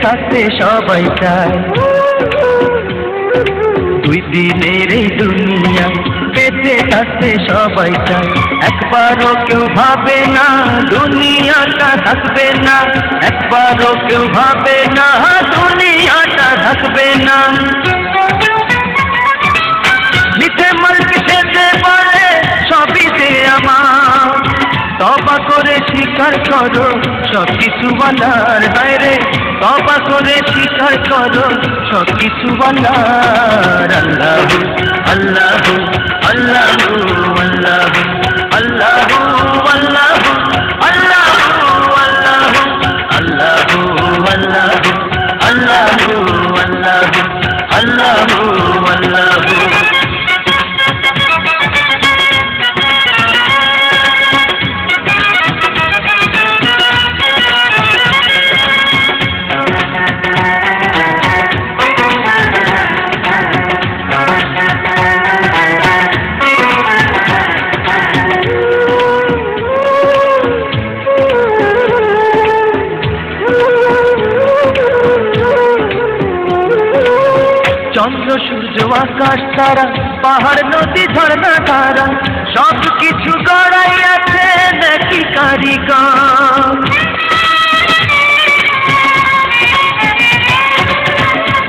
থাকতে সবাই চায়। দুই দিনের এই দুনিয়া বেঁচে থাকতে সবাই চায়। একবারও কেউ ভাবে না দুনিয়াটা থাকবে না, একবারও কেউ ভাবে না দুনিয়াটা থাকবে না। মিথ্যে মালিক সেজে বলে সবই যে আমার, তওবা করে স্বীকার করো সবকিছু বলার বাইরে, তওবা করে স্বীকার করো সবকিছু বলার। আল্লাহু আল্লাহু আল্লাহু আল্লাহু আল্লাহু আল্লাহু আল্লাহু আল্লাহু আল্লাহু আল্লাহু আল্লাহু আল্লাহু আল্লাহু। চন্দ্র সূর্য আকাশ তারা পাহাড় নদী ঝর্ণা ধারা সব কিছু গড়াই আছে দেখি কারিগর।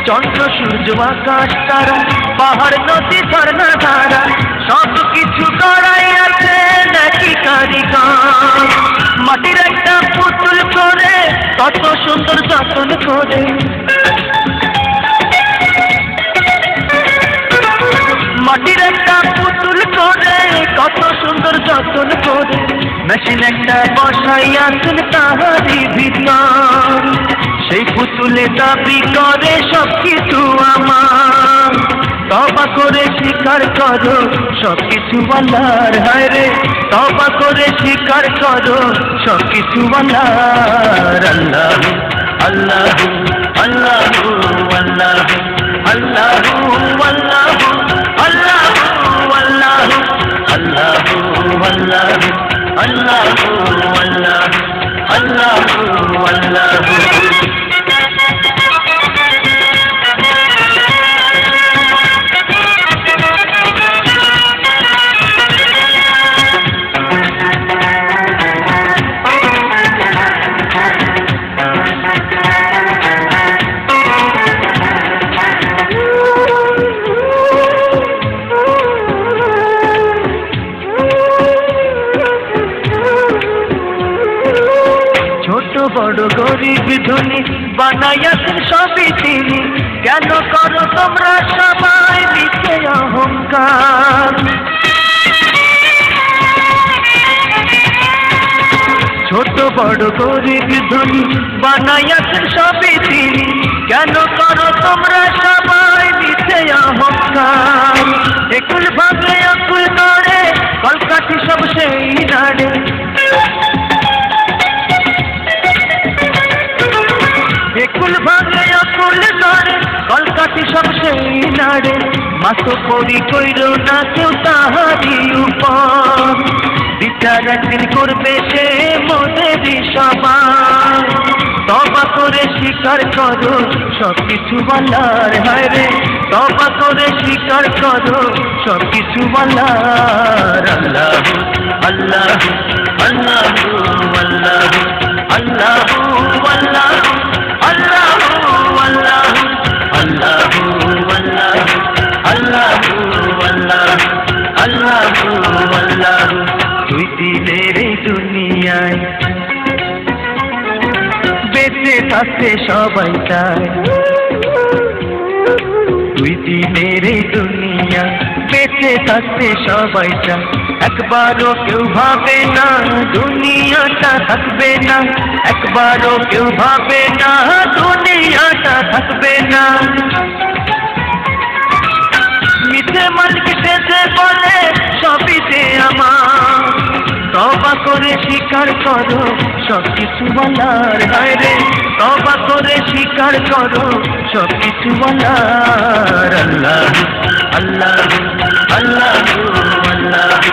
চন্দ্র সূর্য আকাশ তারা পাহাড় নদী ঝর্ণা ধারা সব কিছু গড়াই আছে দেখি কারিগর। মাটির একটা পুতুল করে কত সুন্দর যত্ন করে, মাটির একটা পুতুল করে কত সুন্দর যত্ন করে, মেশিন একটা বসাইয়াছেন তাহারি ভিতর, সেই পুতুলে দাবি করে সবকিছু আমার। তওবা করে স্বীকার করো সবকিছু বলার, হায় রে তওবা করে স্বীকার করো সবকিছু বলার। আল্লাহু আল্লাহু আল্লাহু আল্লাহু আল্লাহু আল্লাহু আল্লাহু আল্লাহু আল্লাহু আল্লাহু আল্লাহু আল্লাহু আল্লাহু। ছোট বড় গরিব ধনী বানাইয়াছেন সবই তিনি, কেন করো তোমরা সবাই মিথ্যে অহংকার। ছোট বড় গরিব ধনী বানাইয়াছেন সবই তিনি, কেন করো তোমরা সবাই মিথ্যে অহংকার। একুল ভাগে অকুল নড়ে কলকাঠি সব সেই নাড়ে, একুল ভাগে অকুল নড়ে কলকাঠি সব সেই নাড়ে। মাতো পরি কইর না কেউ তাহারি উপর, বিচার একদিন করবে সে মোদেরই সবার। তওবা করে স্বীকার করো সবকিছু বলার, হায় রে তওবা করে স্বীকার করো সবকিছু বলার। আল্লাহু আল্লাহু আল্লাহু আল্লাহু আল্লাহু আল্লাহু আল্লাহু আল্লাহু আল্লাহু আল্লাহু আল্লাহু আল্লাহু। দুই দিনের এই দুনিয়ায় বেঁচে থাকতে সবাই চায়। দুই দিনের এই দুনিয়া বেঁচে থাকতে সবাই চায়। একবারও কেউ ভাবে না দুনিয়াটা থাকবে না, একবারও কেউ ভাবে না দুনিয়াটা থাকবে না। মিথ্যে মালিক সেজে বলে সবই যে আমার, তওবা করে স্বীকার করো সবকিছু বলার, হায় রে তওবা করে স্বীকার করো সবকিছু বলার। আল্লাহু আল্লাহু আল্লাহু আল্লাহু